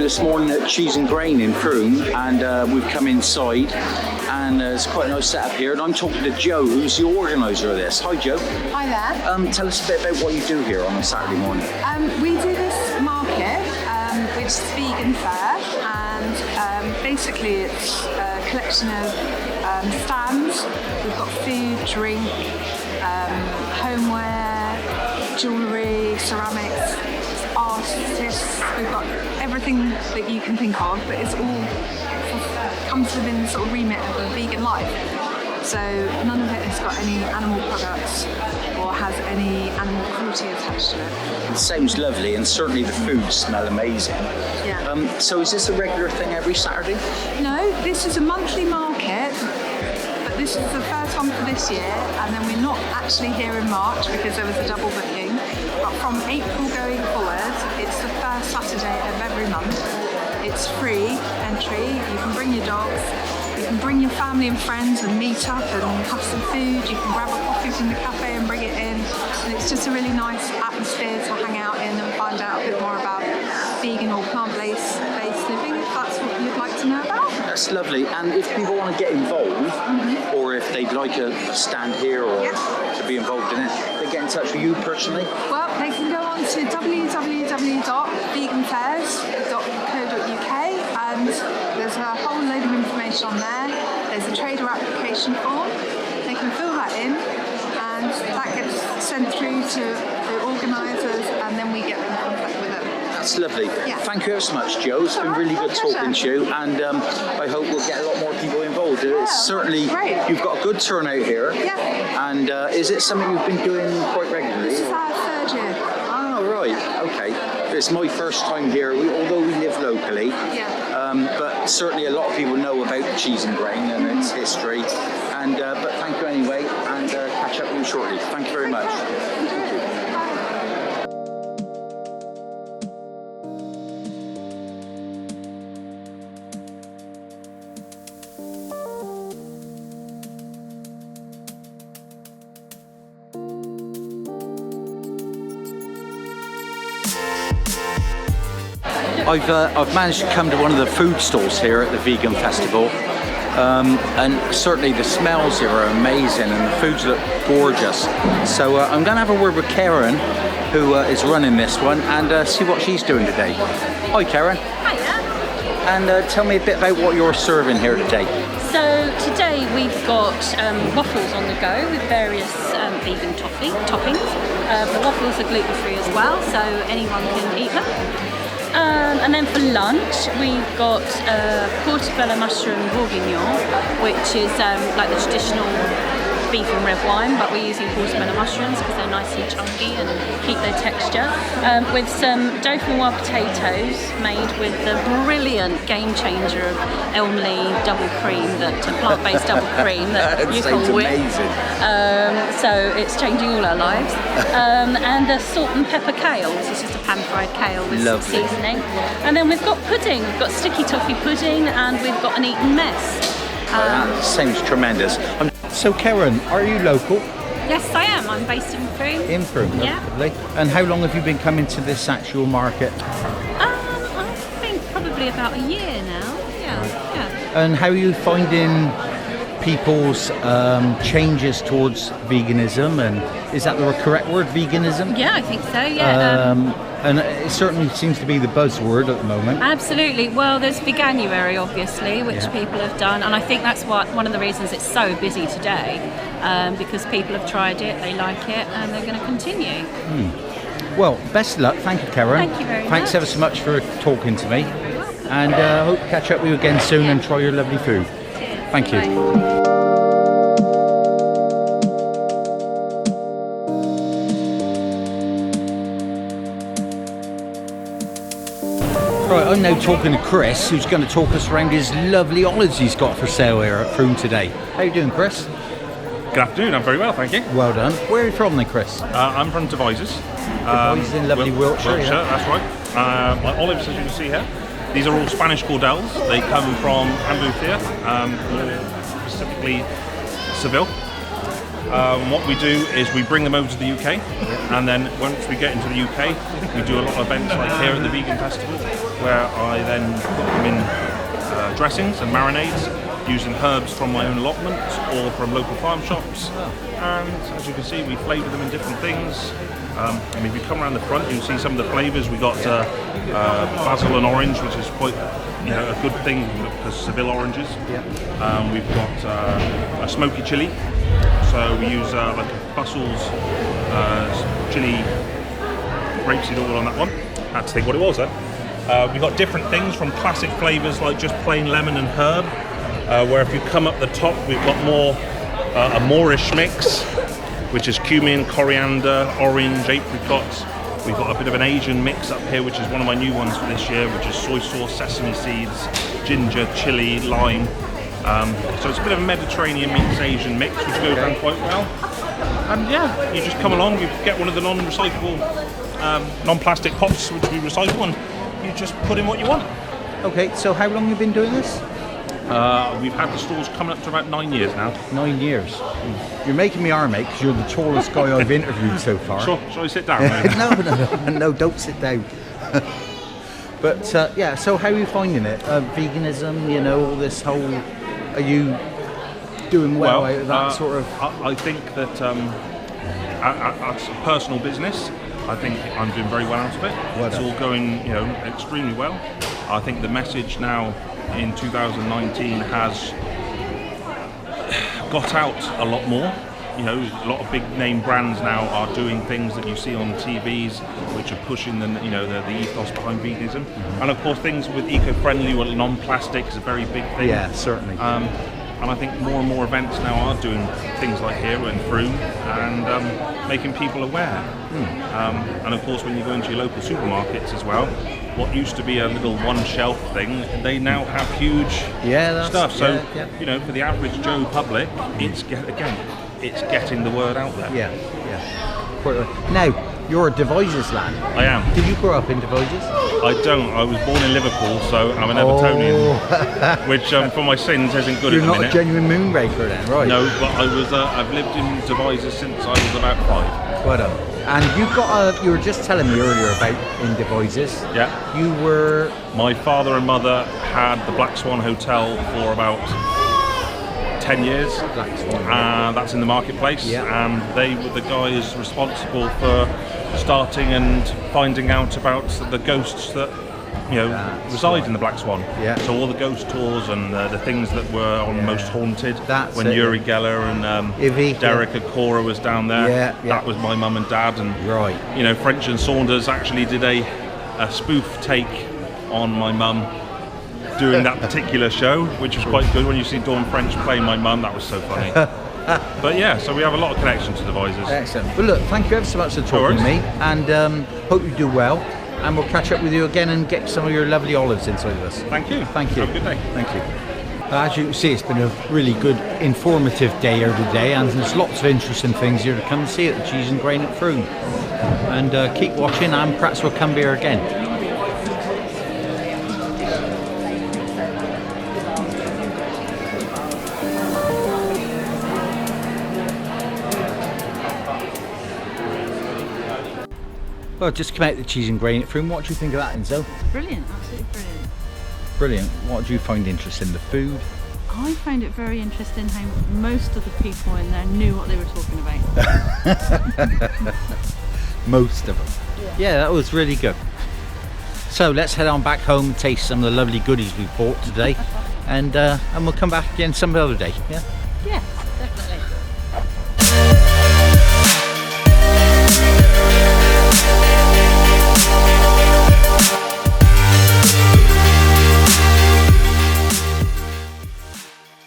this morning at Cheese and Grain in Frome, and we've come inside, and it's quite a nice setup here. And I'm talking to Joe, who's the organiser of this. Hi, Joe. Hi there. Tell us a bit about what you do here on a Saturday morning. We do this market, which is vegan fair, and basically it's a collection of stands. We've got food, drink, homeware, jewellery, ceramics, artists. We've got everything that you can think of, but it's all comes within the sort of remit of a vegan life. So none of it has got any animal products or has any animal cruelty attached to it. It sounds lovely, and certainly the food smell amazing. Yeah. So is this a regular thing every Saturday? No, this is a monthly market, but this is the first one for this year, and then we're not actually here in March because there was a double booking. But from April going forward, it's the first Saturday of every month. It's free entry. You can bring your dogs. You can bring your family and friends and meet up and have some food. You can grab a coffee from the cafe and bring it in. And it's just a really nice atmosphere to hang out in and find out a bit more about vegan or plant-based living, if that's what you'd like to know about. That's lovely. And if people want to get involved, or if they'd like a stand here or to be involved in it, they get in touch with you personally? Well, they can go on to www.veganfairs.co.uk, and there's a whole load of information on there. There's a trader application form. They can fill that in, and that gets sent through to the organisers, and then we get in contact with them. That's lovely. Yeah. Thank you ever so much, Joe. It's been really good talking to you, and I hope we'll get a lot more people involved. It's certainly, you've got a good turnout here. Yeah. And is it something you've been doing quite regularly? This is our third year. Oh, right. Okay. It's my first time here, although we live locally. Yeah. But certainly a lot of people know about the Cheese and Grain and its history. And but thank you anyway, and catch up with you shortly. Thank you very much. I've managed to come to one of the food stalls here at the Vegan Festival, and certainly the smells here are amazing and the foods look gorgeous. So I'm going to have a word with Karen, who is running this one, and see what she's doing today. Hi, Karen. Hiya. And tell me a bit about what you're serving here today. So today we've got waffles on the go with various vegan toppings. The waffles are gluten-free as well, so anyone can eat them. And then for lunch we've got portobello mushroom bourguignon, which is like the traditional beef and red wine, but we're using portobello mushrooms because they're nice and chunky and keep their texture, with some dauphinoise potatoes made with the brilliant game changer of Elmley double cream, that plant-based double cream that you can whip. So it's changing all our lives. And the salt and pepper kale. This is just a pan-fried kale with some seasoning. And then we've got pudding. We've got sticky toffee pudding, and we've got an eaten mess. That sounds tremendous. So Karen, are you local? Yes, I am. I'm based in Frome. In Frome, yeah. Lovely. And how long have you been coming to this actual market? I think probably about a year now. Yeah. And how are you finding people's changes towards veganism? And is that the correct word, veganism? Yeah, I think so. Yeah. And it certainly seems to be the buzzword at the moment. Absolutely. Well, there's Veganuary, obviously, which people have done, and I think that's one of the reasons it's so busy today, because people have tried it, they like it, and they're going to continue. Well, best of luck. Thank you, Karen. Thank you very much. Thanks ever so much for talking to me. And I hope to catch up with you again soon and try your lovely food. Cheers. Thank you. Bye. Right, I'm now talking to Chris, who's going to talk us around his lovely olives he's got for sale here at Frome today. How are you doing, Chris? Good afternoon, I'm very well, thank you. Well done. Where are you from then, Chris? I'm from Devizes. Devizes in lovely Wiltshire, yeah. That's right. My olives, as you can see here, these are all Spanish Cordels. They come from Andalusia, specifically Seville. What we do is we bring them over to the UK, and then once we get into the UK, we do a lot of events like here at the Vegan Festival, where I then put them in dressings and marinades using herbs from my own allotment or from local farm shops. And as you can see, we flavour them in different things. And if you come around the front, you'll see some of the flavours. We got basil and orange, which is quite a good thing because Seville oranges. We've got a smoky chili. So we use like a Brussels chili rapeseed oil on that one. I had to think what it was then. We've got different things from classic flavours like just plain lemon and herb, where if you come up the top, we've got more a Moorish mix, which is cumin, coriander, orange, apricots. We've got a bit of an Asian mix up here, which is one of my new ones for this year, which is soy sauce, sesame seeds, ginger, chili, lime. So it's a bit of a Mediterranean mix, Asian mix, which goes down quite well. And yeah, you just come along, you get one of the non-recyclable, non-plastic pots, which we recycle, and you just put in what you want. Okay, so how long have you been doing this? We've had the stalls coming up to about 9 years now. 9 years. You're making me arm ache because you're the tallest guy I've interviewed so far. Shall I sit down? No, don't sit down. But yeah, so how are you finding it? Veganism, all this whole... Are you doing well out of that sort of... I think that as a personal business, I think I'm doing very well out of it. It's all going, extremely well. I think the message now in 2019 has got out a lot more. A lot of big name brands now are doing things that you see on TVs, which are pushing the ethos behind veganism. And of course, things with eco-friendly or non-plastic is a very big thing. Yeah, certainly. And I think more and more events now are doing things like here in Frome and making people aware. And of course, when you go into your local supermarkets as well, what used to be a little one-shelf thing, they now have huge stuff. So, for the average Joe public, it's getting the word out there. Yeah. Quite right. Now, you're a Devizes lad. I am. Did you grow up in Devizes? I don't. I was born in Liverpool, so I'm an Evertonian, which for my sins isn't good at the minute. You're not a genuine moonraker then, right? No, but I've lived in Devizes since I was about 5. Well done. And you've got you were just telling me earlier about in Devizes. Yeah. You were... My father and mother had the Black Swan Hotel for about 10 years. Black Swan. That's in the marketplace. Yeah. And they were the guys responsible for starting and finding out about the ghosts that reside in the Black Swan. Yeah. So all the ghost tours and the things that were on Most Haunted. That's when Uri Geller and Ivy, Derek Acora was down there. Yeah. That was my mum and dad. And right. French and Saunders actually did a spoof take on my mum doing that particular show, which was quite good. When you see Dawn French playing my mum, that was so funny. But yeah, so we have a lot of connection to Devizes. Excellent. Well, look, thank you ever so much for talking to me, and hope you do well. And we'll catch up with you again and get some of your lovely olives inside of us. Thank you. Thank you. Have a good day. Thank you. As you can see, it's been a really good, informative day here today, and there's lots of interesting things here to come and see at the Cheese and Grain at Frome. And keep watching, and perhaps we'll come here again. Well, just come out the Cheese and Grain at Frome. What do you think of that, Enzo? Brilliant, absolutely brilliant. Brilliant. What do you find interesting? The food? I find it very interesting how most of the people in there knew what they were talking about. Most of them. Yeah, that was really good. So let's head on back home and taste some of the lovely goodies we bought today, and we'll come back again some other day. Yeah.